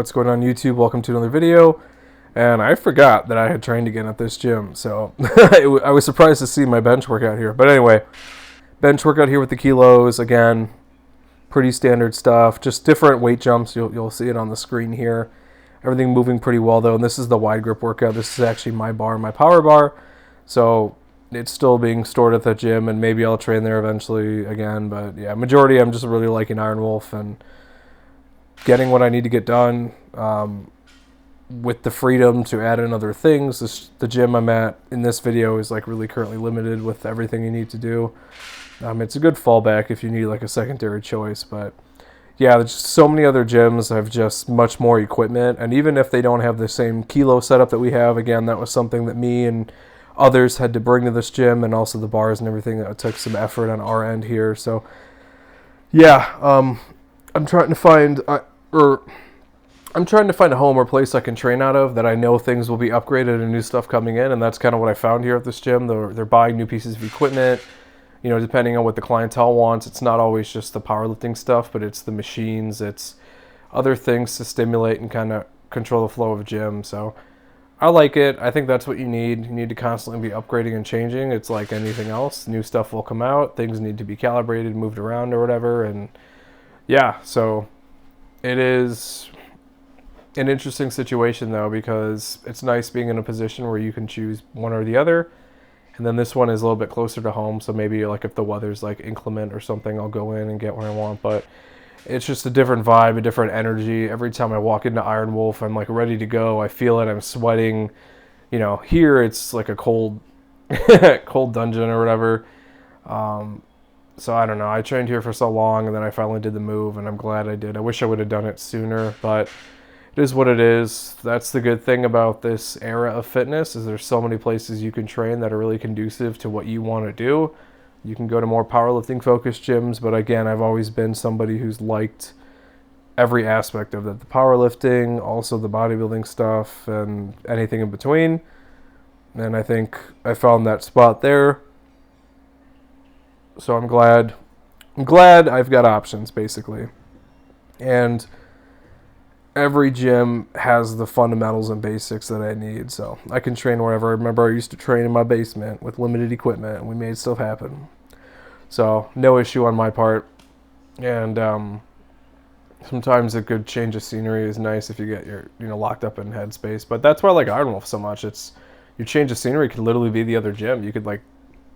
What's going on YouTube? Welcome to another video. And I forgot that I had trained again at this gym, so I was surprised to see my bench workout here. But anyway, bench workout here with the kilos. Again, pretty standard stuff, just different weight jumps. You'll see it on the screen here. Everything moving pretty well though, and this is the wide grip workout. This is actually my bar, my power bar. So it's still being stored at the gym, and maybe I'll train there eventually again. But yeah, majority I'm just really liking Iron Wolf and getting what I need to get done with the freedom to add in other things. The gym I'm at in this video is like really currently limited with everything you need to do. It's a good fallback if you need like a secondary choice, but yeah, there's just so many other gyms have just much more equipment, and even if they don't have the same kilo setup that we have, again, that was something that me and others had to bring to this gym, and also the bars and everything. That took some effort on our end here. So yeah, I'm trying to find a home or place I can train out of that I know things will be upgraded and new stuff coming in, and that's kind of what I found here at this gym. They're buying new pieces of equipment, you know, depending on what the clientele wants. It's not always just the powerlifting stuff, but it's the machines, it's other things to stimulate and kind of control the flow of a gym. So I like it. I think that's what you need. You need to constantly be upgrading and changing. It's like anything else. New stuff will come out. Things need to be calibrated, moved around or whatever. And yeah, so it is an interesting situation though, because it's nice being in a position where you can choose one or the other. And then this one is a little bit closer to home, so maybe like if the weather's like inclement or something, I'll go in and get what I want. But it's just a different vibe, a different energy. Every time I walk into Iron Wolf, I'm like ready to go. I feel it. I'm sweating. You know, here it's like a cold cold dungeon or whatever. So I don't know. I trained here for so long, and then I finally did the move, and I'm glad I did. I wish I would have done it sooner, but it is what it is. That's the good thing about this era of fitness, is there's so many places you can train that are really conducive to what you want to do. You can go to more powerlifting focused gyms, but again, I've always been somebody who's liked every aspect of it. The powerlifting, also the bodybuilding stuff, and anything in between. And I think I found that spot there. So I'm glad I've got options, basically. And every gym has the fundamentals and basics that I need, so I can train wherever. I remember I used to train in my basement with limited equipment, and we made stuff happen. So no issue on my part. And sometimes a good change of scenery is nice if you get your locked up in headspace. But that's why I like Iron Wolf so much. It's your change of scenery could literally be the other gym. You could like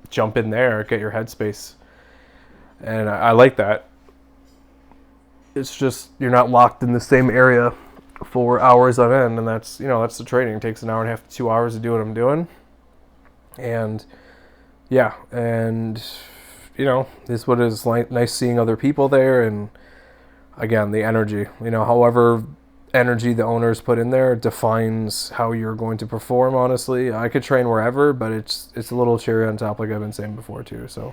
jump in there, get your headspace, and I like that. It's just you're not locked in the same area for hours on end, and that's the training. It takes an hour and a half to 2 hours to do what I'm doing. And yeah, and this what is like nice seeing other people there, and again the energy. However energy the owners put in there defines how you're going to perform. Honestly, I could train wherever, but it's a little cherry on top, like I've been saying before too. So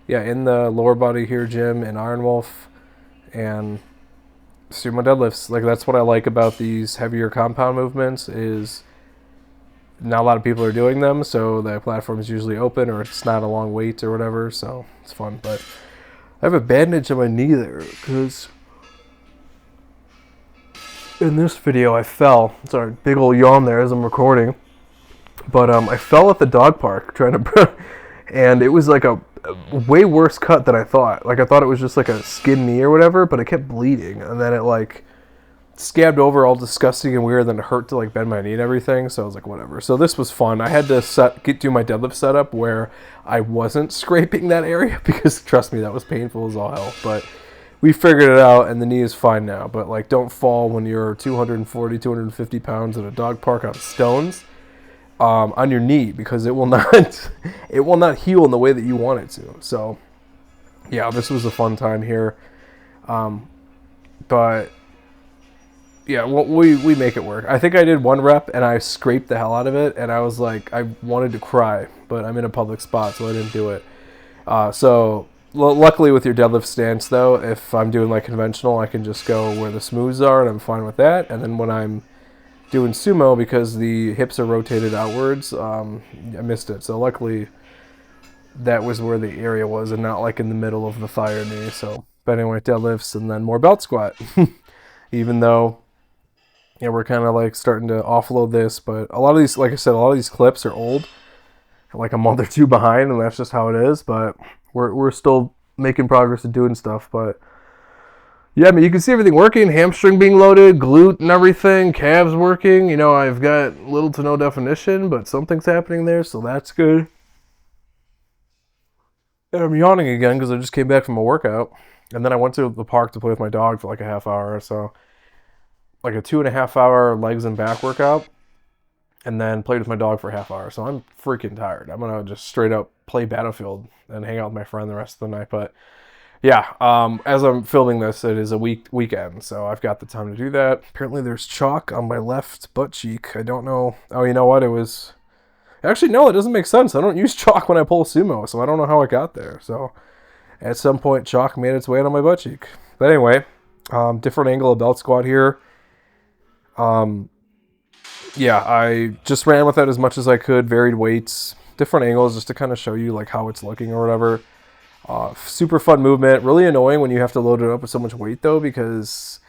yeah, in the lower body here gym in Iron Wolf, and sumo deadlifts. Like that's what I like about these heavier compound movements, is not a lot of people are doing them, so the platform is usually open, or it's not a long wait or whatever, so it's fun. But I have a bandage on my knee there because in this video I fell. Sorry, big old yawn there as I'm recording. But I fell at the dog park trying to and it was like a way worse cut than I thought. Like I thought it was just like a skin knee or whatever, but it kept bleeding, and then it like scabbed over all disgusting and weird, and then it hurt to like bend my knee and everything. So I was like, whatever. So this was fun. I had to do my deadlift setup where I wasn't scraping that area, because trust me, that was painful as all hell. But we figured it out, and the knee is fine now. But like, don't fall when you're 240, 250 pounds at a dog park on stones. On your knee, because it will not heal in the way that you want it to. So yeah, this was a fun time here. But yeah, we make it work. I think I did one rep and I scraped the hell out of it, and I was like, I wanted to cry, but I'm in a public spot, so I didn't do it. So luckily with your deadlift stance though, if I'm doing like conventional, I can just go where the smooths are, and I'm fine with that. And then when I'm doing sumo, because the hips are rotated outwards, I missed it. So luckily that was where the area was, and not like in the middle of the thigh or knee. So, but anyway, deadlifts and then more belt squat. Even though yeah, we're kind of like starting to offload this, but a lot of these, like I said, a lot of these clips are old, like a month or two behind, and that's just how it is. But we're still making progress and doing stuff. But yeah, I mean, you can see everything working, hamstring being loaded, glute and everything, calves working. You know, I've got little to no definition, but something's happening there, so that's good. And I'm yawning again because I just came back from a workout, and then I went to the park to play with my dog for like a half hour or so, like a 2.5 hour legs and back workout, and then played with my dog for a half hour. So I'm freaking tired. I'm gonna just straight up play Battlefield and hang out with my friend the rest of the night. But yeah, as I'm filming this, it is a weekend, so I've got the time to do that. Apparently, there's chalk on my left butt cheek. I don't know. Oh, you know what? It was actually no. It doesn't make sense. I don't use chalk when I pull sumo, so I don't know how it got there. So at some point, chalk made its way onto my butt cheek. But anyway, different angle of belt squat here. Yeah, I just ran with that as much as I could, varied weights, different angles, just to kind of show you like how it's looking or whatever. Super fun movement. Really annoying when you have to load it up with so much weight though, because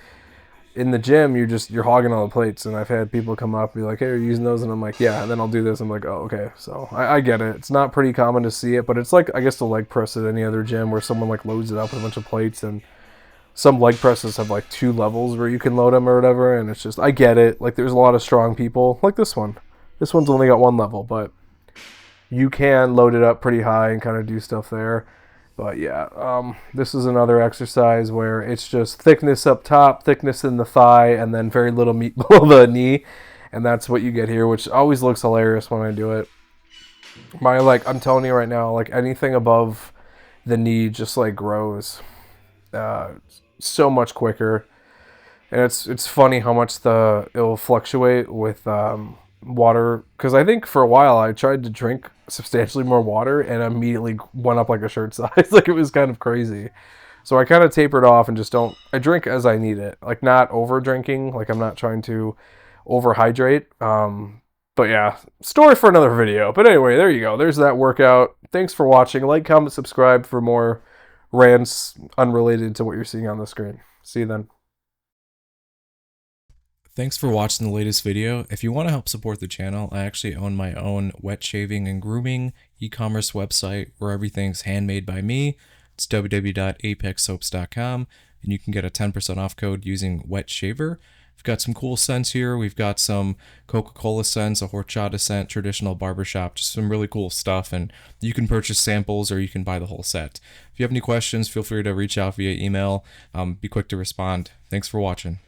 in the gym you're hogging all the plates, and I've had people come up and be like, "Hey, are you using those?" And I'm like, "Yeah." And then I'll do this. I'm like, "Oh, okay." So I get it. It's not pretty common to see it, but it's like I guess the leg press at any other gym where someone like loads it up with a bunch of plates, and some leg presses have like 2 levels where you can load them or whatever, and it's just I get it. Like there's a lot of strong people like this one. This one's only got 1 level, but you can load it up pretty high and kind of do stuff there. But yeah, this is another exercise where it's just thickness up top, thickness in the thigh, and then very little meat below the knee, and that's what you get here, which always looks hilarious when I do it. I'm telling you right now, like anything above the knee just like grows so much quicker, and it's funny how much it'll fluctuate with water, because I think for a while I tried to drink substantially more water and immediately went up like a shirt size. Like it was kind of crazy. So I kind of tapered off and just don't. I drink as I need it, like not over drinking. Like I'm not trying to overhydrate. But yeah, story for another video. But anyway, there you go. There's that workout. Thanks for watching. Like, comment, subscribe for more rants unrelated to what you're seeing on the screen. See you then. Thanks for watching the latest video. If you want to help support the channel, I actually own my own wet shaving and grooming e-commerce website where everything's handmade by me. It's www.apexsoaps.com, and you can get a 10% off code using wet shaver. We've got some cool scents here. We've got some Coca-Cola scents, a horchata scent, traditional barbershop, just some really cool stuff. And you can purchase samples or you can buy the whole set. If you have any questions, feel free to reach out via email. Be quick to respond. Thanks for watching.